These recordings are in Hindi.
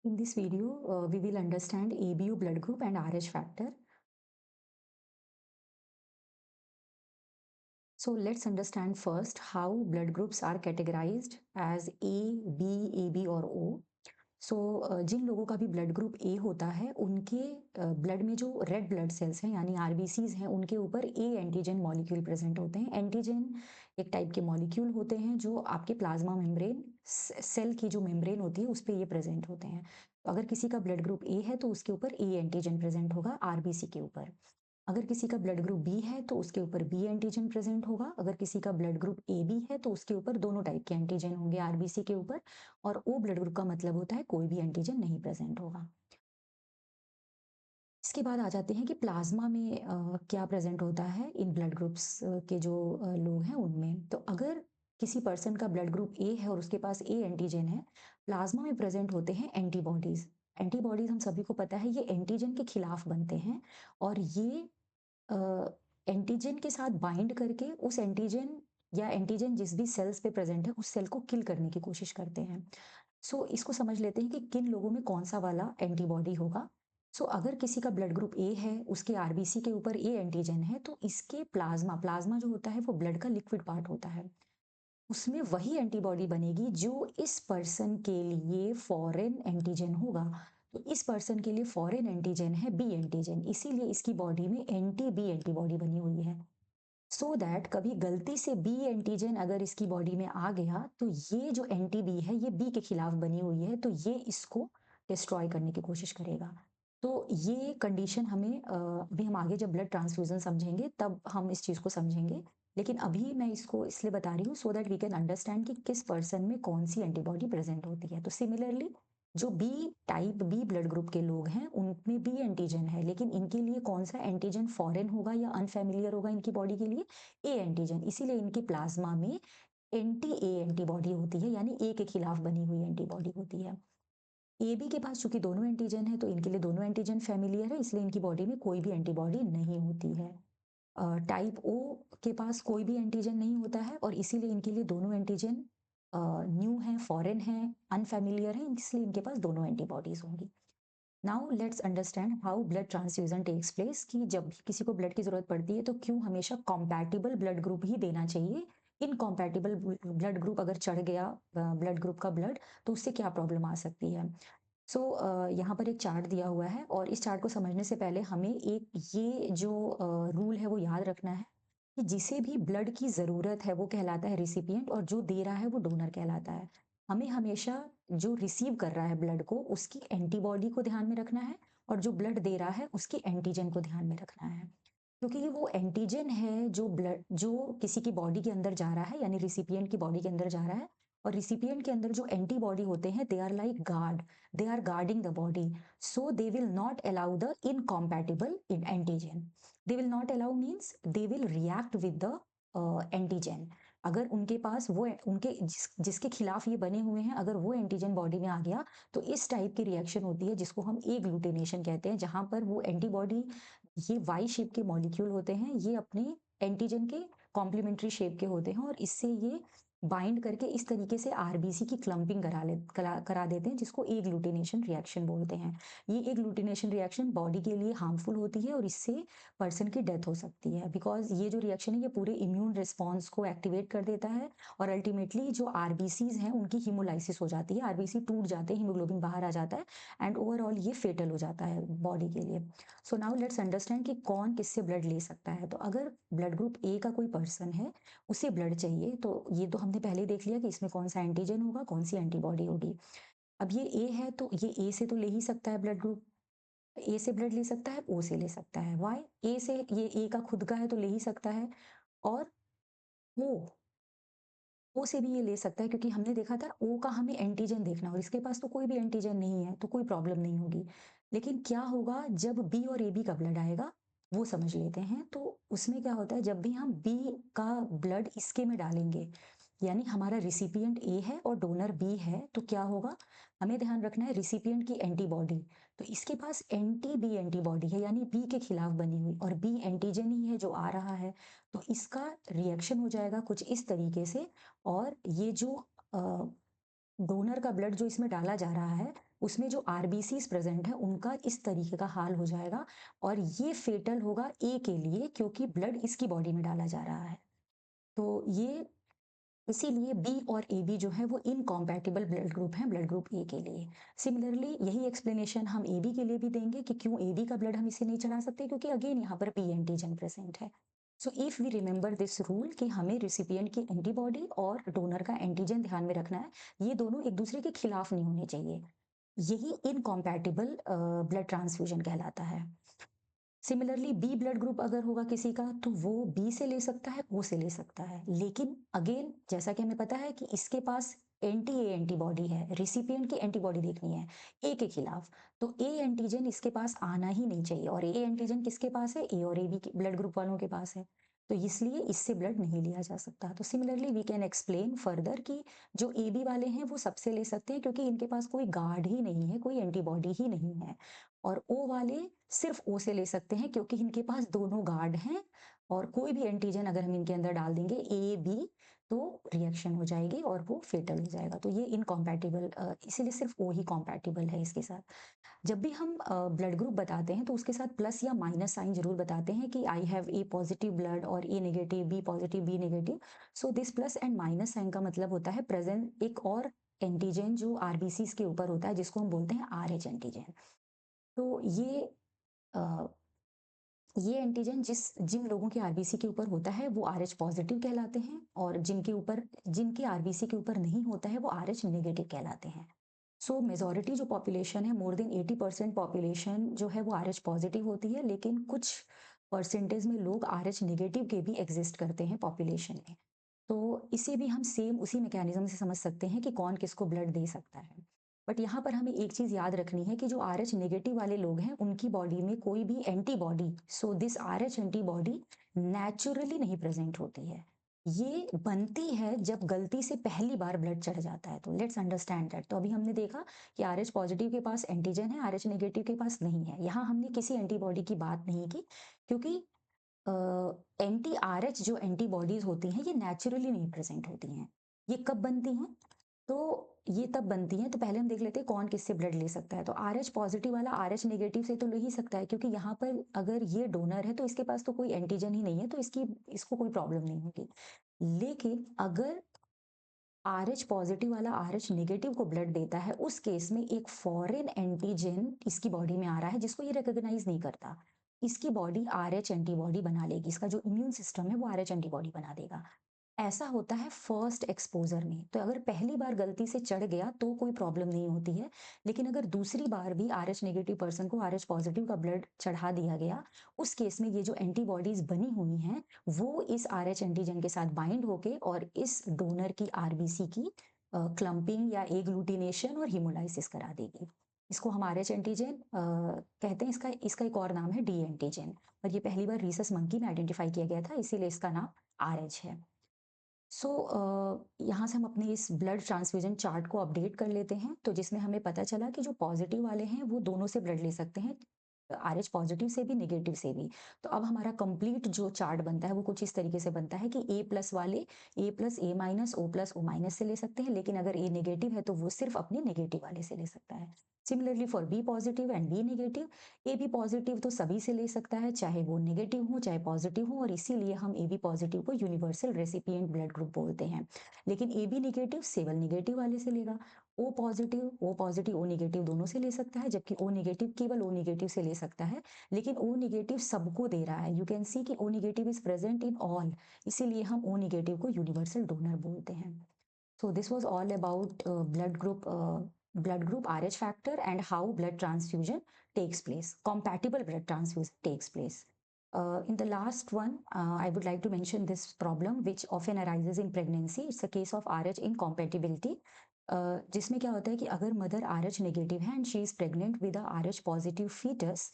In this video, we will understand ABO blood group and RH factor. So let's understand first how blood groups are categorized as A, B, AB और O. सो जिन लोगों का भी ब्लड ग्रुप ए होता है उनके ब्लड में जो रेड ब्लड सेल्स हैं यानी आरबीसीज हैं उनके ऊपर ए एंटीजन मॉलिक्यूल प्रेजेंट होते हैं। एंटीजन एक टाइप के मॉलिक्यूल होते हैं जो आपके प्लाज्मा मेम्ब्रेन सेल की जो मेम्ब्रेन होती है उस पर ये प्रेजेंट होते हैं। तो अगर किसी का ब्लड ग्रुप ए है तो उसके ऊपर ए एंटीजन प्रेजेंट होगा आरबीसी के ऊपर। अगर किसी का ब्लड ग्रुप बी है तो उसके ऊपर बी एंटीजन प्रेजेंट होगा। अगर किसी का ब्लड ग्रुप ए बी है तो उसके ऊपर दोनों टाइप के एंटीजन होंगे आरबीसी के ऊपर। और ओ ब्लड ग्रुप का मतलब होता है कोई भी एंटीजन नहीं प्रेजेंट होगा। इसके बाद आ जाते हैं कि प्लाज्मा में क्या प्रेजेंट होता है इन ब्लड ग्रुप्स के जो लोग हैं उनमें। तो अगर किसी पर्सन का ब्लड ग्रुप ए है और उसके पास ए एंटीजन है, प्लाज्मा में प्रेजेंट होते हैं एंटीबॉडीज। एंटीबॉडीज हम सभी को पता है ये एंटीजन के खिलाफ बनते हैं और ये एंटीजन के साथ बाइंड करके उस एंटीजन या एंटीजन जिस भी सेल्स पे प्रेजेंट है उस सेल को किल करने की कोशिश करते हैं। इसको समझ लेते हैं कि किन लोगों में कौन सा वाला एंटीबॉडी होगा। अगर किसी का ब्लड ग्रुप ए है, उसके आरबीसी के ऊपर ए एंटीजन है, तो इसके प्लाज्मा प्लाज्मा जो होता है वो ब्लड का लिक्विड पार्ट होता है, उसमें वही एंटीबॉडी बनेगी जो इस पर्सन के लिए फॉरेन एंटीजन होगा। तो इस पर्सन के लिए फॉरेन एंटीजन है बी एंटीजन, इसीलिए इसकी बॉडी में एंटी बी एंटीबॉडी बनी हुई है। दैट कभी गलती से बी एंटीजन अगर इसकी बॉडी में आ गया तो ये जो एंटी बी है ये बी के खिलाफ बनी हुई है, तो ये इसको डिस्ट्रॉय करने की कोशिश करेगा। तो ये कंडीशन हमें अभी हम आगे जब ब्लड ट्रांसफ्यूजन समझेंगे तब हम इस चीज़ को समझेंगे। लेकिन अभी मैं इसको इसलिए बता रही हूँ so that we can understand कि किस पर्सन में कौन सी एंटीबॉडी प्रेजेंट होती है। तो सिमिलरली जो B type B blood group के लोग हैं उनमें बी एंटीजन है, लेकिन इनके लिए कौन सा एंटीजन फॉरेन होगा या अनफेमिलियर होगा इनकी बॉडी के लिए, ए एंटीजन। इसीलिए इनकी प्लाज्मा में एंटी ए एंटीबॉडी होती है, यानी ए के खिलाफ बनी हुई एंटीबॉडी होती है। ए बी के पास चूंकि दोनों एंटीजन है तो इनके लिए दोनों एंटीजन फेमिलियर है, इसलिए इनकी बॉडी में कोई भी एंटीबॉडी नहीं होती है। टाइप ओ के पास कोई भी एंटीजन नहीं होता है और इसीलिए इनके लिए दोनों एंटीजन न्यू है, फॉरेन है, अनफेमिलियर है, इसलिए इनके पास दोनों एंटीबॉडीज होंगी। Now let's understand how blood transfusion takes place, कि जब भी किसी को ब्लड की जरूरत पड़ती है तो क्यों हमेशा कॉम्पैटिबल ब्लड ग्रुप ही देना चाहिए। इनकॉम्पैटिबल ब्लड ग्रुप अगर चढ़ गया ब्लड ग्रुप का ब्लड तो उससे क्या प्रॉब्लम आ सकती है। यहाँ पर एक चार्ट दिया हुआ है और इस चार्ट को समझने से पहले हमें एक ये जो रूल है वो याद रखना है कि जिसे भी ब्लड की ज़रूरत है वो कहलाता है रिसिपिएंट और जो दे रहा है वो डोनर कहलाता है। हमें हमेशा जो रिसीव कर रहा है ब्लड को उसकी एंटीबॉडी को ध्यान में रखना है और जो ब्लड दे रहा है उसकी एंटीजन को ध्यान में रखना है, क्योंकि ये वो एंटीजन है जो ब्लड जो किसी की बॉडी के अंदर जा रहा है यानी रिसिपिएंट की बॉडी के अंदर जा रहा है। और रिसिपिएंट के अंदर जो एंटीबॉडी होते हैं they are like guard, they are guarding the body, so they will not allow the incompatible antigen. They will not allow means they will react with the antigen. अगर उनके पास वो उनके जिसके खिलाफ ये बने हुए हैं अगर वो एंटीजन बॉडी में आ गया तो इस टाइप की रिएक्शन होती है जिसको हम एग्लूटिनेशन कहते हैं, जहां पर वो एंटीबॉडी, ये वाई शेप के मॉलिक्यूल होते हैं, ये अपने एंटीजन के कॉम्प्लीमेंट्री शेप के होते हैं और इससे ये बाइंड करके इस तरीके से आरबीसी की क्लंपिंग करा देते हैं, जिसको एग्लूटिनेशन रिएक्शन बोलते हैं। ये एग्लूटिनेशन रिएक्शन बॉडी के लिए हार्मफुल होती है और इससे पर्सन की डेथ हो सकती है, बिकॉज ये जो रिएक्शन है ये पूरे इम्यून रिस्पॉन्स को एक्टिवेट कर देता है और अल्टीमेटली जो आरबीसीज हैं उनकी हीमोलाइसिस हो जाती है, आरबीसी टूट जाते हैं, हीमोग्लोबिन बाहर आ जाता है एंड ओवरऑल ये फेटल हो जाता है बॉडी के लिए। सो नाउ लेट्स अंडरस्टैंड कि कौन किससे ब्लड ले सकता है। तो अगर ब्लड ग्रुप ए का कोई पर्सन है उसे ब्लड चाहिए तो ये तो हमने पहले ही देख लिया कि इसमें कौन सा एंटीजन होगा, कौन सी एंटीबॉडी होगी। अब ये ए है तो ये ए से तो ले ही सकता है ब्लड ग्रुप, ए से ब्लड ले सकता है, ओ से ले सकता है। वाई ए से, ये ए का खुद का है तो ले ही सकता है। और ओ ओ से भी ये ले सकता है क्योंकि हमने देखा था ओ का हमें एंटीजन देखना और इसके पास तो कोई भी एंटीजन नहीं है तो कोई प्रॉब्लम नहीं होगी। लेकिन क्या होगा जब बी और ए बी का ब्लड आएगा वो समझ लेते हैं। तो उसमें क्या होता है, जब भी हम बी का ब्लड इसके में डालेंगे यानी हमारा रिसिपिएंट ए है और डोनर बी है, तो क्या होगा, हमें ध्यान रखना है रिसिपिएंट की एंटीबॉडी। तो इसके पास एंटी बी एंटीबॉडी है यानी बी के खिलाफ बनी हुई और बी एंटीजन ही है जो आ रहा है। तो इसका रिएक्शन हो जाएगा कुछ इस तरीके से और ये जो डोनर का ब्लड जो इसमें डाला जा रहा है उसमें जो आरबीसीज़ प्रेज़ेंट है उनका इस तरीके का हाल हो जाएगा और ये फ़ेटल होगा ए के लिए क्योंकि ब्लड इसकी बॉडी में डाला जा रहा है। तो ये इसीलिए बी और एबी जो है वो इनकॉम्पैटिबल ब्लड ग्रुप हैं ब्लड ग्रुप ए के लिए। सिमिलरली यही एक्सप्लेनेशन हम एबी के लिए भी देंगे कि क्यों एबी का ब्लड हम इसे नहीं चढ़ा सकते क्योंकि अगेन यहाँ पर बी एंटीजन प्रेज़ेंट है। So if we remember this rule कि हमें रिसिपिएंट की एंटीबॉडी और डोनर का एंटीजन ध्यान में रखना है, ये दोनों एक-दूसरे के खिलाफ नहीं होने चाहिए। यही इनकॉम्पैटिबल ब्लड ट्रांसफ्यूजन कहलाता है। सिमिलरली बी ब्लड ग्रुप अगर होगा किसी का तो वो बी से ले सकता है, ओ से ले सकता है। लेकिन अगेन जैसा कि हमें पता है कि इसके पास एंटी ए एंटीबॉडी है, रिसिपिएंट की एंटीबॉडी देखनी है ए के खिलाफ। तो ए एंटीजन इसके पास आना ही नहीं चाहिए और ए एंटीजन किसके पास है? ए और ए बी ब्लड ग्रुप वालों के पास है। तो इसलिए इससे ब्लड नहीं लिया जा सकता। तो similarly we can explain further कि जो ए बी वाले हैं वो सबसे ले सकते हैं क्योंकि इनके पास कोई गार्ड ही नहीं है, कोई एंटीबॉडी ही नहीं है। और ओ वाले सिर्फ ओ से ले सकते हैं क्योंकि इनके पास दोनों गार्ड हैं और कोई भी एंटीजन अगर हम इनके अंदर डाल देंगे ए बी तो रिएक्शन हो जाएगी और वो फेटल हो जाएगा। तो ये इनकॉम्पैटिबल इसीलिए सिर्फ ओ ही कॉम्पैटिबल है इसके साथ। जब भी हम ब्लड ग्रुप बताते हैं तो उसके साथ प्लस या माइनस साइन जरूर बताते हैं कि I have A positive blood और A negative, B positive, B negative. So this plus and minus sign का मतलब होता है प्रेजेंट एक और एंटीजन जो आरबीसीज के ऊपर होता है जिसको हम बोलते हैं आरएच एंटीजन। तो अ, ये एंटीजन जिन लोगों के आरबीसी के ऊपर होता है वो आरएच पॉजिटिव कहलाते हैं और जिनके आरबीसी के ऊपर नहीं होता है वो आरएच नेगेटिव कहलाते हैं। सो मेजॉरिटी जो पॉपुलेशन है मोर देन 80% पॉपुलेशन जो है वो आरएच पॉजिटिव होती है लेकिन कुछ परसेंटेज में लोग आरएच नेगेटिव के भी एग्जिस्ट करते हैं पॉपुलेशन में। तो इसे भी हम सेम उसी मैकेनिज्म से समझ सकते हैं कि कौन किसको ब्लड दे सकता है। बट यहाँ पर हमें एक चीज़ याद रखनी है कि जो आरएच नेगेटिव वाले लोग हैं उनकी बॉडी में कोई भी antibody, so this RH antibody naturally नहीं प्रेजेंट होती है। ये बनती है जब गलती से पहली बार ब्लड चढ़ जाता है। तो लेट्स अंडरस्टैंड दैट। तो अभी हमने देखा कि आरएच पॉजिटिव के पास एंटीजन है, आरएच नेगेटिव के पास नहीं है। यहाँ हमने किसी एंटीबॉडी की बात नहीं की क्योंकि एंटी आरएच जो एंटीबॉडीज होती हैं ये नेचुरली नहीं प्रेजेंट होती हैं। ये कब बनती हैं? तो ये तब बनती हैं, तो पहले हम देख लेते हैं कौन किससे ब्लड ले सकता है। तो आरएच पॉजिटिव वाला आरएच नेगेटिव से तो ले ही सकता है क्योंकि यहाँ पर अगर ये डोनर है तो इसके पास तो कोई एंटीजन ही नहीं है तो इसको कोई प्रॉब्लम नहीं होगी। लेकिन अगर आरएच पॉजिटिव वाला आरएच नेगेटिव को ब्लड देता है उस केस में एक फॉरेन एंटीजन इसकी बॉडी में आ रहा है जिसको ये रिकॉग्नाइज नहीं करता। इसकी बॉडी आरएच एंटीबॉडी बना लेगी, इसका जो इम्यून सिस्टम है वो आरएच एंटीबॉडी बना देगा। ऐसा होता है फर्स्ट एक्सपोजर में। तो अगर पहली बार गलती से चढ़ गया तो कोई प्रॉब्लम नहीं होती है। लेकिन अगर दूसरी बार भी आरएच नेगेटिव पर्सन को आरएच पॉजिटिव का ब्लड चढ़ा दिया गया, उस केस में ये जो एंटीबॉडीज बनी हुई हैं वो इस आरएच एंटीजन के साथ बाइंड होके और इस डोनर की आरबीसी की क्लम्पिंग या एग्लूटिनेशन और हीमोलाइसिस करा देगी। इसको हम आरएच एंटीजन कहते हैं। इसका इसका एक और नाम है डी एंटीजन और ये पहली बार रीसस मंकी में आइडेंटिफाई किया गया था, इसीलिए इसका नाम आरएच है। सो यहाँ से हम अपने इस ब्लड ट्रांसफ्यूजन चार्ट को अपडेट कर लेते हैं तो जिसमें हमें पता चला कि जो पॉजिटिव वाले हैं वो दोनों से ब्लड ले सकते हैं, आरएच पॉजिटिव से भी नेगेटिव से भी। तो अब हमारा कंप्लीट जो चार्ट बनता है वो कुछ इस तरीके से बनता है कि ए प्लस वाले A plus A minus O plus O minus से ले सकते हैं, लेकिन अगर ए नेगेटिव है तो वो सिर्फ अपने नेगेटिव वाले से ले सकता है। Similarly for B positive and B negative, A B positive तो सभी से ले सकता है चाहे वो नेगेटिव हो चाहे पॉजिटिव हो, और इसीलिए हम ए बी पॉजिटिव को यूनिवर्सल रेसिपिएंट ब्लड ग्रुप बोलते हैं। लेकिन ए बी नेगेटिव केवल नेगेटिव वाले से लेगा। ओ पॉजिटिव ओ नेगेटिव दोनों से ले सकता है, जबकि ओ नेगेटिव केवल ओ नेगेटिव से ले सकता है। लेकिन ओ नेगेटिव सबको दे रहा है, यू कैन सी कि O negative is present in all, इसीलिए हम ओ नेगेटिव को यूनिवर्सल डोनर बोलते हैं। So this was all about blood group RH factor and how blood transfusion takes place. Compatible blood transfusion takes place. In the last one, I would like to mention this problem which often arises in pregnancy. It's a case of RH incompatibility. जिसमें क्या होता है कि अगर मदर RH नेगेटिव है and she is pregnant with a RH positive fetus,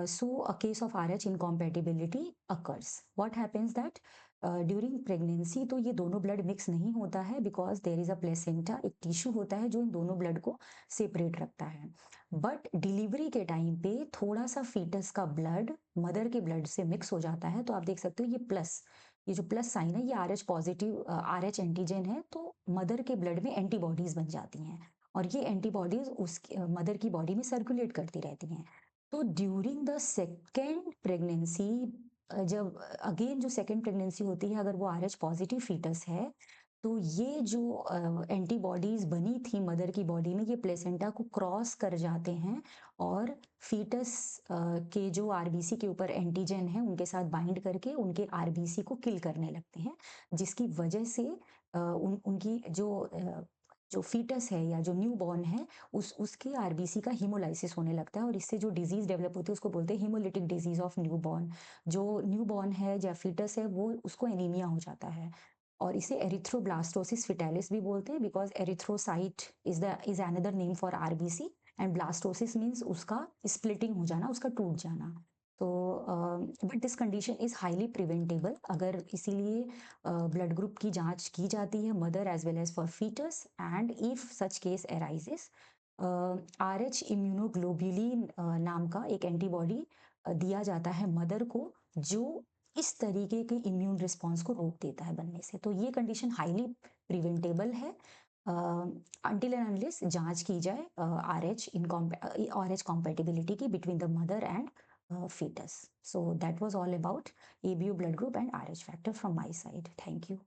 so a case of RH incompatibility occurs. What happens that during pregnancy तो ये दोनों ब्लड मिक्स नहीं होता है because there is a placenta, एक टिश्यू होता है जो इन दोनों ब्लड को सेपरेट रखता है। बट डिलीवरी के टाइम पे थोड़ा सा फीटस का ब्लड मदर के ब्लड से मिक्स हो जाता है, तो आप देख सकते हो ये जो प्लस साइन है ये R H positive R H antigen है, तो मदर के ब्लड में एंटीबॉडीज बन जाती हैं और ये एंटीबॉडीज़ मदर की बॉडी में सर्कुलेट करती रहती हैं। तो ड्यूरिंग द सेकंड प्रेगनेंसी जब अगेन जो सेकंड प्रेगनेंसी होती है, अगर वो आरएच पॉजिटिव फीटस है, तो ये जो एंटीबॉडीज़ बनी थी मदर की बॉडी में, ये प्लेसेंटा को क्रॉस कर जाते हैं और फीटस के जो आरबीसी के ऊपर एंटीजन है, उनके साथ बाइंड करके उनके आरबीसी को किल करने लगते हैं, जिसकी वजह से उनकी जो फीटस है या जो न्यूबॉर्न है, उसके आरबीसी का हीमोलाइसिस होने लगता है और इससे जो डिज़ीज़ डेवलप होती है उसको बोलते हैं हीमोलिटिक डिज़ीज़ ऑफ न्यूबॉर्न। जो न्यूबॉर्न है या फीटस है, वो उसको एनीमिया हो जाता है और इसे एरिथ्रोब्लास्टोसिस फेटालिस भी बोलते हैं, because erythrocyte is another name for RBC and blastosis means उसका स्प्लिटिंग हो जाना, उसका टूट जाना। तो but this condition is highly preventable, अगर इसीलिए ब्लड ग्रुप की जांच की जाती है mother as well as for foetus, and if such case arises Rh immunoglobulin नाम का एक एंटीबॉडी दिया जाता है मदर को, जो इस तरीके के इम्यून रिस्पॉन्स को रोक देता है बनने से। तो ये कंडीशन हाईली प्रिवेंटेबल है until and unless जांच की जाए RH compatibility की between the mother and fetus. So that was all about ABO blood group and RH factor from my side. Thank you.